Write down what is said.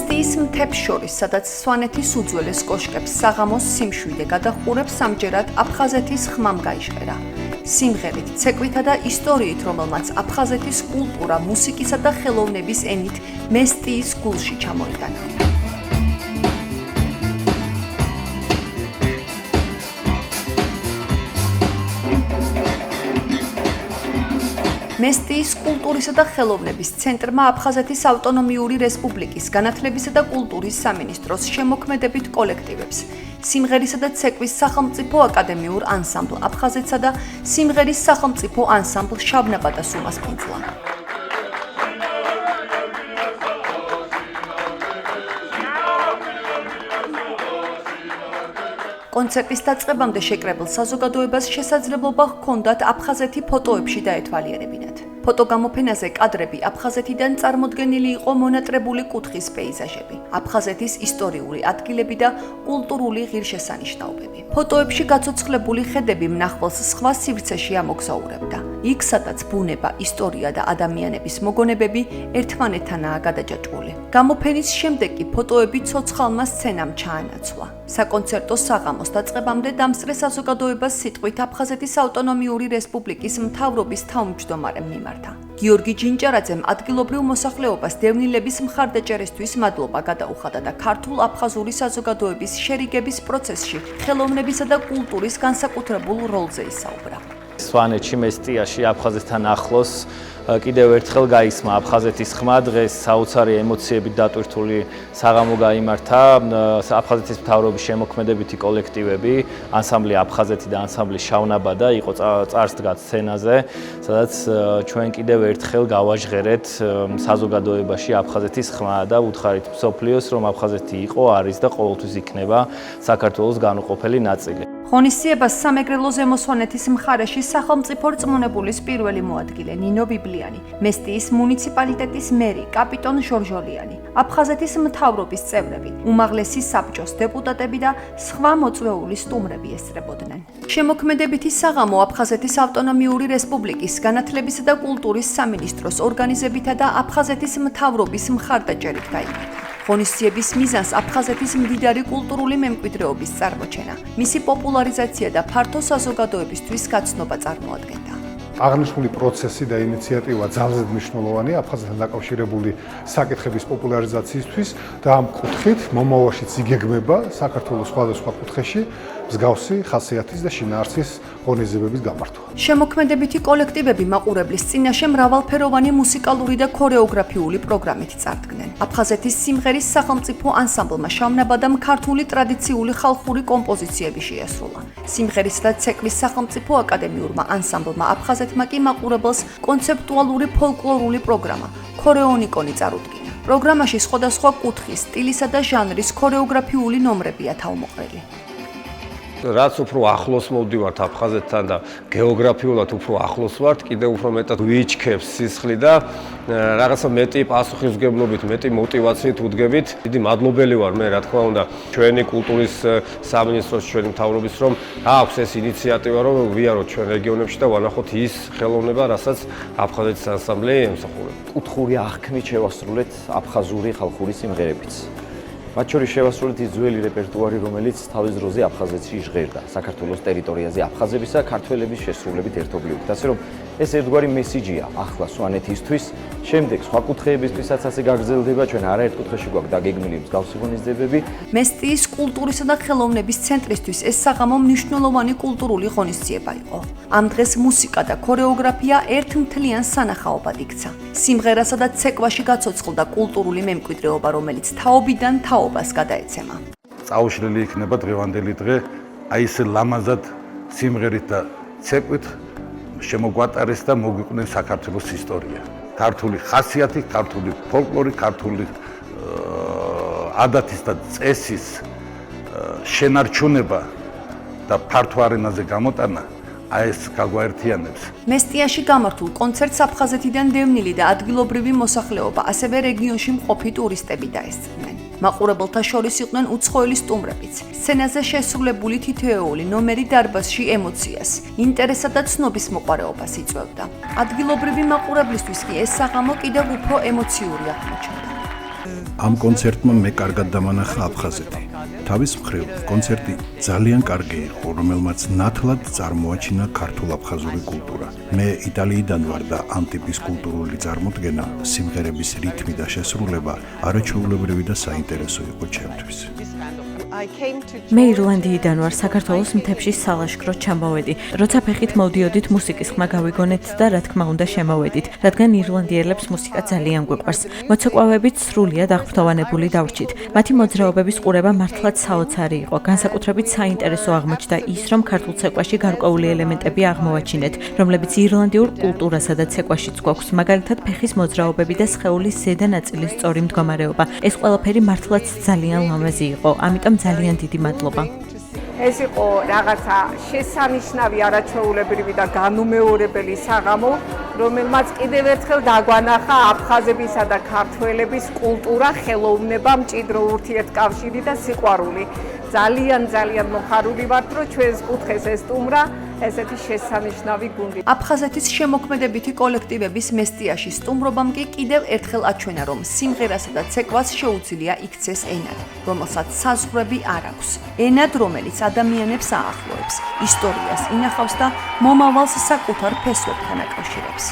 მესტიის მთებს შორის, სადაც სვანეთის უძველეს კოშკებს საღამოს სიმშვიდე გადაჰყურებს, ამჯერად აფხაზეთის ხმამ გაიჟღერა. სიმღერით, ცეკვითა და ისტორიით, რომელმაც აფხაზეთის კულტურა, მუსიკისა და ხელოვნების ენით მესტიის გულში ჩამოიტანა. მესტიის კულტურისა და ხელოვნების ცენტრმა აფხაზეთის ავტონომიური რესპუბლიკის განათლებისა და კულტურის სამინისტროს შემოქმედებით კოლექტივებს, სიმღერისა და ცეკვის სახელმწიფო აკადემიურ ანსამბლ აფხაზეთსა და სიმღერის სახელმწიფო ანსამბლ შავნაბადას უმასპინძლა. კონცერტის დაწყებამდე შეკრებილ საზოგადოებას შესაძლებლობა ჰქონდათ აფხაზეთი ფოტოებში დაეთვალიერებინათ. ფოტოგამოფენაზე კადრები აფხაზეთიდან წარმოდგენილი იყო მონატრებული კუთხის პეიზაჟები, აფხაზეთის ისტორიული ადგილები და კულტურული ღირსშესანიშნაობები. ფოტოებში გაცოცხლებული ხედები მნახველს სხვა სივრცეში ამოგზაურებდა. იქ, სადაც ბუნება, ისტორია და ადამიანების მოგონებები ერთმანეთთანაა გადაჯაჭვული. გამოფენის შემდეგ კი ფოტოები ცოცხალმა სცენამ ჩაანაცვლა. საკონცერტო საღამოს დაწყებამდე დამსწრე საზოგადოებას სიტყვით აფხაზეთის ავტონომიური რესპუბლიკის მთავრობის თავმჯდომარემ მიმართა. გიორგი ჯინჭარაძემ ადგილობრივ მოსახლეობას დევნილების მხარდაჭერისთვის მადლობა გადაუხადა და ქართულ-აფხაზური საზოგადოების შერიგების პროცესში ხელოვნებისა და კულტურის განსაკუთრებულ როლზე ისაუბრა. სვანეთში, მესტიაში, აფხაზეთთან ახლოს კიდევ ერთხელ გაისმა აფხაზეთის ხმა. დღეს საოცარი ემოციებით დატვირთული საღამო გაიმართა. აფხაზეთის მთავრობის შემოქმედებითი კოლექტივები, ანსამბლი აფხაზეთი და ანსამბლი შავნაბადა იყო წარსდგა სცენაზე, სადაც ჩვენ კიდევ ერთხელ გავაჟღერეთ საზოგადოებაში აფხაზეთის ხმა და უთხარით მსოფლიოს, რომ აფხაზეთი იყო, არის და ყოველთვის იქნება საქართველოს განუყოფელი ნაწილი. ღონისძიებას სამეგრელო ზემო სვანეთის მხარეში სახელმწიფო რწმუნებულის პირველი მოადგილე ნინო ბიბლიანი, მესტიის მუნიციპალიტეტის მერი კაპიტონ ჟორჟოლიანი, აფხაზეთის მთავრობის წევრები, უმაღლესი საბჭოს დეპუტატები და სხვა მოწვეული სტუმრები ესწრებოდნენ. შემოქმედებითი საღამო აფხაზეთის ავტონომიური რესპუბლიკის განათლებისა და კულტურის სამინისტროს ორგანიზებითა და აფხაზეთის მთავრობის მხარდაჭერით გაიმართა. ღონისძიების მიზანს აფხაზეთის მდიდარი კულტურული მემკვიდრეობის წარმოჩენა, მისი პოპულარიზაცია და ფართო საზოგადოებისთვის გაცნობა წარმოადგენდა. აღნიშნული პროცესი და ინიციატივა ძალზედ მნიშვნელოვანია აფხაზეთთან დაკავშირებული საკითხების პოპულარიზაციისთვის და ამ კუთხით მომავალშიც იგეგმება საქართველოს სხვადასხვა კუთხეში მსგავსი ხასიათის და შინაარსის ღონისძიებების გამართვა. შემოქმედებითი კოლექტივები მაყურებლის წინაშე მრავალფეროვანი მუსიკალური და ქორეოგრაფიული პროგრამით წარდგნენ. აფხაზეთის სიმღერის სახელმწიფო ანსამბლმა შავნაბადამ ქართული ტრადიციული ხალხური კომპოზიციები შეასრულა. სიმღერისა და ცეკვის სახელმწიფო აკადემიურმა ანსამბლმა აფხაზეთმა კი მაყურებელს კონცეპტუალური ფოლკლორული პროგრამა ქორეონიკონი წარუდგინა. პროგრამაში სხვადასხვა კუთხის, სტილისა და ჟანრის ქორეოგრაფიული ნომრებია თავმოყრილი. რაც უფრო ახლოს მოვდივართ აფხაზეთთან და გეოგრაფიულად უფრო ახლოს ვართ, კიდევ უფრო მეტად ვიჩქებს სისხლი და რაღაცა მეტი პასუხისმგებლობით, მეტი мотивაციით ვუდგებით. დიდი მადლობელი ვარ მე, რა თქმა უნდა, ჩვენი კულტურის სამინისტროს, ჩვენი მთავრობის, რომ აქვს ეს ინიციატივა, რომ ვიაროთ ჩვენ რეგიონებში და ვანახოთ ის ხელოვნება, რასაც აფხაზეთის ანსამბლი ემსახურება. კუთხური აღქმით შევასრულეთ აფხაზური ხალხური სიმღერებიც. მათ შორის შევასრულეთ ის ძველი რეპერტუარი, რომელიც თავის დროზე აფხაზეთში ჟღერდა, საქართველოს ტერიტორიაზე აფხაზებისა და ქართველების შესრულებით ერთობლივით. ასე რომ ეს ერთგვარი მესიჯია ახლა სვანეთისთვის, შემდეგ სხვა კუთხეებისთვისაც ასე გაგრძელდება, ჩვენ არაერთ კუთხეში გვაქვს დაგეგმილი მსგავსი ღონისძიებები. მესტიის კულტურისა და ხელოვნების ცენტრისთვის ეს საღამო მნიშვნელოვანი კულტურული ღონისძიება იყო. ამ დღეს მუსიკა და ქორეოგრაფია ერთ მთლიან სანახაობად იქცა. სიმღერასა და ცეკვაში გაცოცხლდა კულტურული მემკვიდრეობა, რომელიც თაობიდან თაობას გადაეცემა. წაუშლილი იქნება დღევანდელი დღე, აი ესე ლამაზად სიმღერით და ცეკვით შემოგვატარეს და მოგვიყვნენ საქართველოს ისტორია. ქართული ხასიათი, ქართული ფოლკლორი, ქართული ადათის და წესის შენარჩუნება და ფართო არენაზე გამოტანა აი ეს გაგვაერთიანებს. მესტიაში გამართულ კონცერტს აფხაზეთიდან დევნილი და ადგილობრივი მოსახლეობა, ასევე რეგიონში მყოფი ტურისტები დაესწრნენ. მაყურებელთა შორის იყვნენ უცხოელი სტუმრებიც. სცენაზე შესრულებული თითოეული ნომერი დარბაზში ემოციას, ინტერესსა და ცნობის მოყვარეობას იწვევდა. ადგილობრივი მაყურებლისთვის კი ეს საღამო კიდევ უფრო ემოციური აღმოჩნდა. ამ კონცერტმა მე კარგად დამანახა აფხაზეთი. თავის მხრივ, კონცერტი ძალიან კარგი იყო, რომელმაც ნათლად წარმოაჩინა ქართულ-აფხაზური კულტურა. მე იტალიიდან ვარ და ამ ტიპის კულტურული წარმოდგენა, სიმღერების რითმი და შესრულება არაჩვეულებრივი და საინტერესო იყო ჩემთვის. მე ირლანდიიდან ვარ, საქართველოს მთებში სალაშქროდ ჩამოვედი. როცა ფეხით მოვდიოდით, მუსიკის ხმა გავიგონეთ და რა თქმა უნდა შემოვედით, რადგან ირლანდიელებს მუსიკა ძალიან გვიყვარს. მოცეკვავებით სრულიად აღფრთოვანებული დავრჩით. მათი მოძრაობების ყურება მართლაც საოცარი იყო. განსაკუთრებით საინტერესო აღმოჩნდა ის, რომ ქართულ ცეკვაში გარკვეული ელემენტები აღმოვაჩინეთ, რომლებიც ირლანდიურ კულტურასა და ცეკვაშიც გვაქვს, მაგალითად ფეხის მოძრაობები და სხეულის ზედა ნაწილის სწორი მდგომარეობა. ეს ყველაფერი მართლაც ძალიან ლამაზი იყო. ამიტომ ძალიან დიდი მადლობა. ეს იყო რაღაცა შესანიშნავი, არაჩვეულებრივი და განუმეორებელი საღამო, რომელმაც კიდევ ერთხელ დაგვანახა აფხაზებისა და ქართველების კულტურა, ხელოვნება, მჭიდრო ურთიერთკავშირი და სიყვარული. ძალიან მოხარული ვართ, რომ ჩვენს კუთხეს ესტუმრა ესეთი შესანიშნავი გუნდი. აფხაზეთის შემოქმედებითი კოლექტივების მესტიაში სტუმრობამ კი კიდევ ერთხელ აჩვენა, რომ სიმღერასა და ცეკვას შეუძლია იქცეს ენად, რომელსაც საზღვრები არ აქვს. ენად, რომელიც ადამიანებს აახლოებს, ისტორიას ინახავს და მომავალს საკუთარ ფესვებთან აკავშირებს.